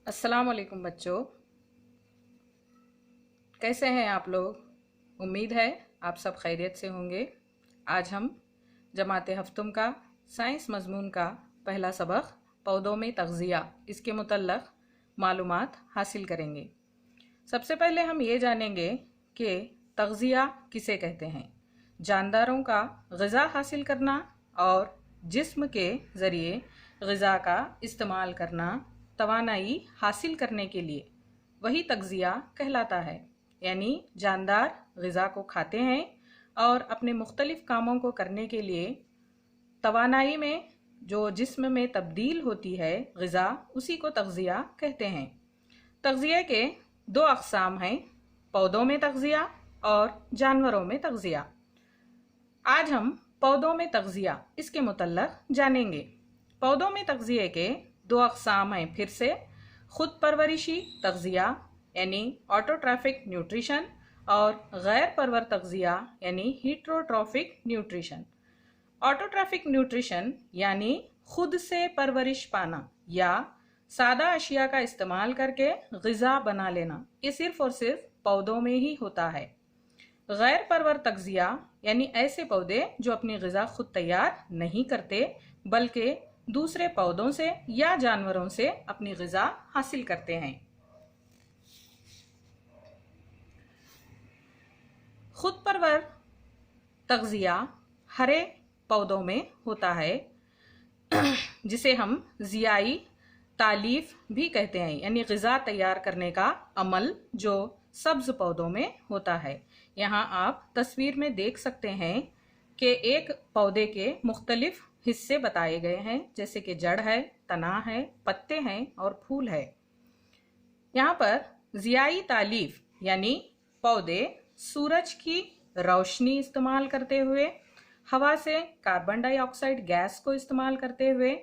अस्सलाम वालेकुम बच्चों, कैसे हैं आप लोग। उम्मीद है आप सब खैरियत से होंगे। आज हम जमात हफ्तुम का साइंस मजमून का पहला सबक पौधों में तग़ज़िया इसके मुतल्लक़ मालूमात हासिल करेंगे। सबसे पहले हम ये जानेंगे कि तग़ज़िया किसे कहते हैं। जानदारों का ग़िज़ा हासिल करना और जिस्म के ज़रिए ग़िज़ा का इस्तेमाल करना तवानाई हासिल करने के लिए वही तग़ज़िया कहलाता है। यानी जानदार ग़िज़ा को खाते हैं और अपने मुख्तलिफ़ कामों को करने के लिए तवानाई में जो जिस्म में तब्दील होती है ग़िज़ा, उसी को तग़ज़िया कहते हैं। तग़ज़िया के दो अक़साम हैं, पौधों में तग़ज़िया और जानवरों में तग़ज़िया। आज हम पौधों में तग़ज़िया इसके मुतल्लक़ जानेंगे। पौधों में तग़ज़िया के दो अक़साम हैं। फिर से खुद परवरिशी तग़ज़िया यानी ऑटोट्रॉफिक न्यूट्रिशन और गैर परवर तग़ज़िया यानी हीटरोट्रॉफिक न्यूट्रिशन। ऑटोट्रॉफिक न्यूट्रिशन यानी खुद से परवरिश पाना या सादा अशिया का इस्तेमाल करके ग़िज़ा बना लेना, ये सिर्फ़ और सिर्फ पौधों में ही होता है। गैर परवर तग़ज़िया यानी ऐसे पौधे जो अपनी ग़िज़ा खुद तैयार नहीं करते बल्कि दूसरे पौधों से या जानवरों से अपनी ग़िज़ा हासिल करते हैं। खुद परवर तग़ज़िया हरे पौधों में होता है जिसे हम ज़ियाई तालीफ भी कहते हैं, यानी ग़िज़ा तैयार करने का अमल जो सब्ज़ पौधों में होता है। यहाँ आप तस्वीर में देख सकते हैं कि एक पौधे के मुख्तलिफ हिस्से बताए गए हैं, जैसे कि जड़ है, तना है, पत्ते हैं और फूल है। यहाँ पर ज़ियाई तालीफ यानी पौधे सूरज की रोशनी इस्तेमाल करते हुए, हवा से कार्बन डाइऑक्साइड गैस को इस्तेमाल करते हुए,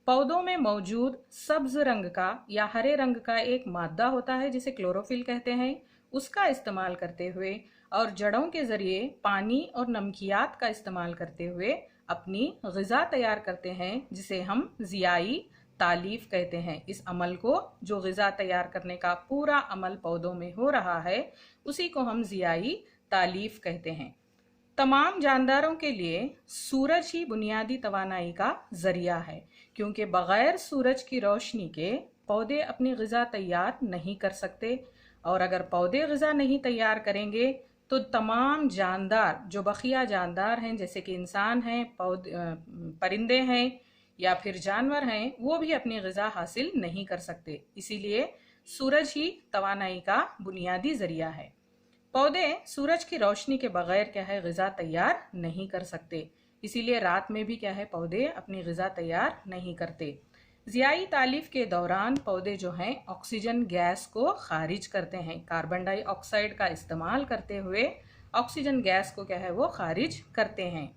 पौधों में मौजूद सब्ज रंग का या हरे रंग का एक मादा होता है जिसे क्लोरोफिल कहते हैं, उसका इस्तेमाल करते हुए और जड़ों के ज़रिए पानी और नमकियात का इस्तेमाल करते हुए अपनी ग़िज़ा तैयार करते हैं, जिसे हम ज़ियाई तालीफ कहते हैं। इस अमल को, जो ग़िज़ा तैयार करने का पूरा अमल पौधों में हो रहा है, उसी को हम ज़ियाई तालीफ कहते हैं। तमाम जानदारों के लिए सूरज ही बुनियादी तवानाई का ज़रिया है, क्योंकि बग़ैर सूरज की रोशनी के पौधे अपनी ग़िज़ा तैयार नहीं कर सकते। और अगर पौधे ग़िज़ा नहीं तैयार करेंगे तो तमाम जानदार, जो बखिया जानदार हैं जैसे कि इंसान हैं, परिंदे हैं या फिर जानवर हैं, वो भी अपनी ग़िज़ा हासिल नहीं कर सकते। इसीलिए सूरज ही तवानाई का बुनियादी ज़रिया है। पौधे सूरज की रोशनी के बगैर क्या है ग़िज़ा तैयार नहीं कर सकते, इसीलिए रात में भी क्या है पौधे अपनी ग़िज़ा तैयार नहीं करते। ज़ियाई तालीफ के दौरान पौधे जो हैं ऑक्सीजन गैस को खारिज करते हैं, कार्बन डाइऑक्साइड का इस्तेमाल करते हुए ऑक्सीजन गैस को क्या है वो खारिज करते हैं।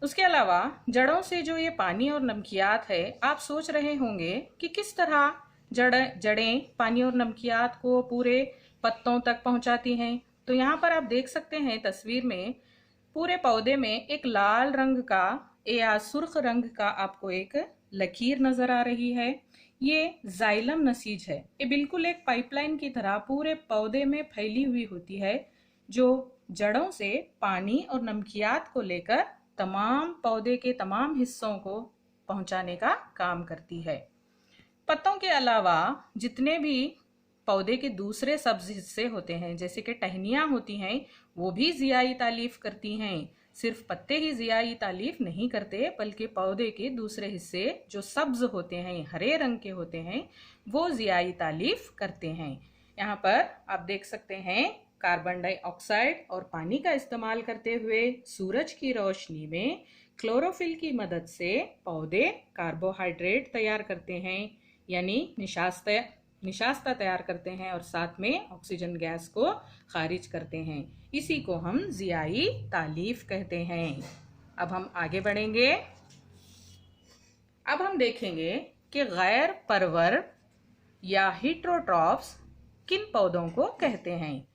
उसके अलावा जड़ों से जो ये पानी और नमकियात है, आप सोच रहे होंगे कि किस तरह जड़ें पानी और नमकियात को पूरे पत्तों तक पहुंचाती हैं। तो यहाँ पर आप देख सकते हैं तस्वीर में पूरे पौधे में एक लाल रंग का या सुर्ख रंग का आपको एक लकीर नजर आ रही है। ये जाइलम नसीज है। ये बिल्कुल एक पाइपलाइन की तरह पूरे पौधे में फैली हुई होती है, जो जड़ों से पानी और नमकियात को लेकर तमाम पौधे के तमाम हिस्सों को पहुंचाने का काम करती है। पत्तों के अलावा जितने भी पौधे के दूसरे सब्ज हिस्से होते हैं, जैसे कि टहनियाँ होती हैं, वो भी ज़ियाई तालीफ करती हैं। सिर्फ पत्ते ही ज़ियाई तालीफ नहीं करते, बल्कि पौधे के दूसरे हिस्से जो सब्ज होते हैं, हरे रंग के होते हैं, वो ज़ियाई तालीफ करते हैं। यहाँ पर आप देख सकते हैं कार्बन डाइऑक्साइड और पानी का इस्तेमाल करते हुए सूरज की रोशनी में क्लोरोफिल की मदद से पौधे कार्बोहाइड्रेट तैयार करते हैं, यानी निशास्ता तैयार करते हैं और साथ में ऑक्सीजन गैस को खारिज करते हैं। इसी को हम ज़ियाई तालीफ कहते हैं। अब हम आगे बढ़ेंगे। अब हम देखेंगे कि गैर परवर या हीटरोट्रॉफ्स किन पौधों को कहते हैं।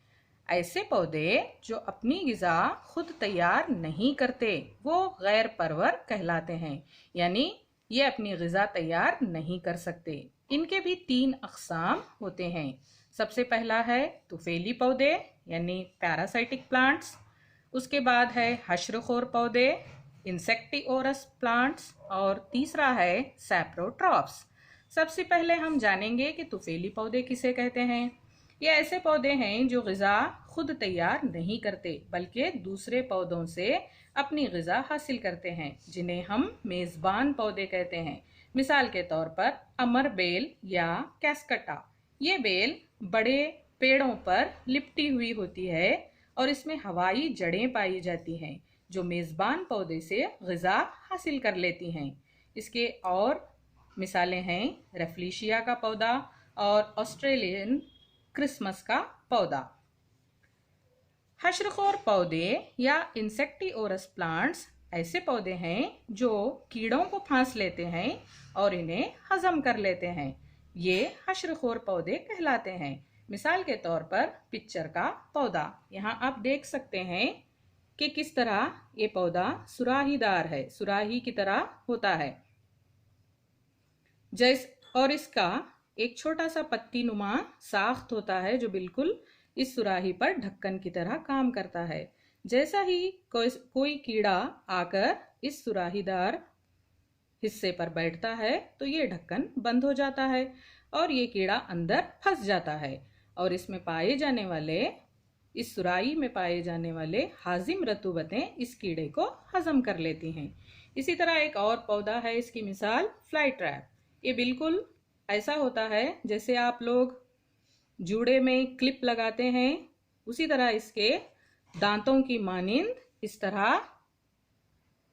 ऐसे पौधे जो अपनी ग़िज़ा खुद तैयार नहीं करते, वो गैर परवर कहलाते हैं, यानी ये अपनी ग़िज़ा तैयार नहीं कर सकते। इनके भी 3 अक़साम होते हैं। सबसे पहला है तुफेली पौधे यानी पैरासाइटिक प्लांट्स, उसके बाद है हश्रखोर पौधे इंसेक्टिओरस प्लांट्स, और तीसरा है सैप्रोट्रॉप्स। सबसे पहले हम जानेंगे कि तुफेली पौधे किसे कहते हैं। ये ऐसे पौधे हैं जो ग़िज़ा खुद तैयार नहीं करते बल्कि दूसरे पौधों से अपनी ग़िज़ा हासिल करते हैं, जिन्हें हम मेज़बान पौधे कहते हैं। मिसाल के तौर पर अमर बेल या कैस्कटा। ये बेल बड़े पेड़ों पर लिपटी हुई होती है और इसमें हवाई जड़ें पाई जाती हैं जो मेज़बान पौधे से ग़िज़ा हासिल कर लेती हैं। इसके और मिसालें हैं रेफ्लिशिया का पौधा और ऑस्ट्रेलियन क्रिसमस का पौधा। हश्रखोर पौधे या इंसेक्टिओरस प्लांट्स ऐसे पौधे हैं जो कीड़ों को फांस लेते हैं और इन्हें हजम कर लेते हैं। ये हश्रखोर पौधे कहलाते हैं। मिसाल के तौर पर पिच्चर का पौधा। यहाँ आप देख सकते हैं कि किस तरह ये पौधा सुराहीदार है, सुराही की तरह होता है और इसका एक छोटा सा पत्ती नुमा साख्त होता है जो बिल्कुल इस सुराही पर ढक्कन की तरह काम करता है। जैसा ही कोई कीड़ा आकर इस सुराहीदार हिस्से पर बैठता है तो ये ढक्कन बंद हो जाता है और ये कीड़ा अंदर फंस जाता है और इस सुराही में पाए जाने वाले हाजिम रतूबतें इस कीड़े को हजम कर लेती हैं। इसी तरह एक और पौधा है, इसकी मिसाल फ्लाई ट्रैप। ये बिल्कुल ऐसा होता है जैसे आप लोग जूड़े में क्लिप लगाते हैं, उसी तरह इसके दांतों की मानिंद इस तरह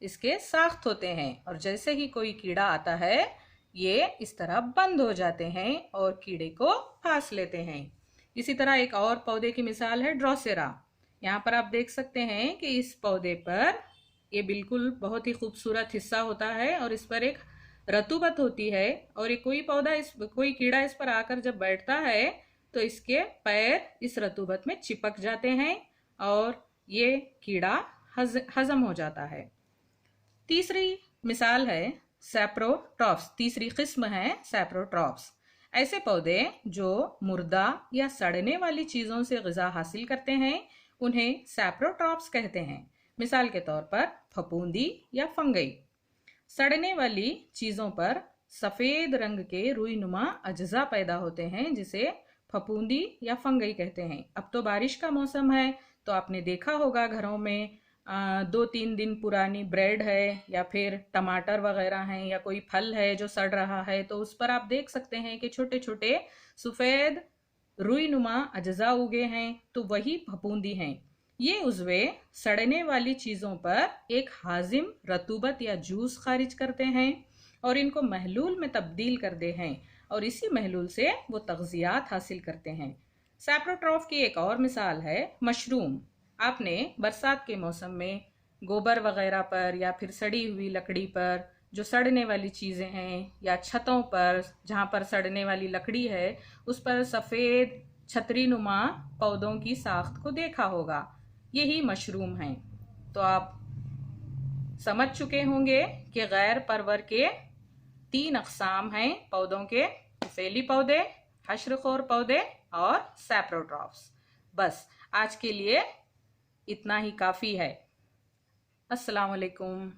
इसके साख्त होते हैं और जैसे ही कोई कीड़ा आता है ये इस तरह बंद हो जाते हैं और कीड़े को फांस लेते हैं। इसी तरह एक और पौधे की मिसाल है ड्रोसेरा। यहाँ पर आप देख सकते हैं कि इस पौधे पर ये बिल्कुल बहुत ही खूबसूरत हिस्सा होता है और इस पर एक रतूबत होती है और ये कोई कीड़ा इस पर आकर जब बैठता है तो इसके पैर इस रतूबत में चिपक जाते हैं और ये कीड़ा हजम हो जाता है। तीसरी मिसाल है सैप्रोट्रॉप्स। तीसरी किस्म है सैप्रोट्रॉप्स। ऐसे पौधे जो मुर्दा या सड़ने वाली चीजों से ग़िज़ा हासिल करते हैं उन्हें सैप्रोट्रॉप्स कहते हैं। मिसाल के तौर पर फफूंदी या फंगई। सड़ने वाली चीजों पर सफेद रंग के रुईनुमा अज्जा पैदा होते हैं जिसे फफूंदी या फंगई कहते हैं। अब तो बारिश का मौसम है तो आपने देखा होगा घरों में 2-3 दिन पुरानी ब्रेड है या फिर टमाटर वगैरह हैं या कोई फल है जो सड़ रहा है तो उस पर आप देख सकते हैं कि छोटे छोटे सफ़ेद रुईनुमा अज्जा उगे हैं, तो वही फफूंदी हैं। ये उज़वे सड़ने वाली चीज़ों पर एक हाजिम रतूबत या जूस खारिज करते हैं और इनको महलूल में तब्दील करते हैं और इसी महलूल से वो तग़ज़ियात हासिल करते हैं। सैप्रोट्रॉफ की एक और मिसाल है मशरूम। आपने बरसात के मौसम में गोबर वगैरह पर या फिर सड़ी हुई लकड़ी पर जो सड़ने वाली चीज़ें हैं या छतों पर जहाँ पर सड़ने वाली लकड़ी है उस पर सफ़ेद छतरी नुमा पौधों की साख्त को देखा होगा। यही मशरूम हैं। तो आप समझ चुके होंगे कि गैर परवर के 3 अक़साम हैं पौधों के, फैली पौधे, हश्रखोर पौधे और सैप्रोट्रॉप्स। बस आज के लिए इतना ही काफ़ी है। अस्सलाम वालेकुम।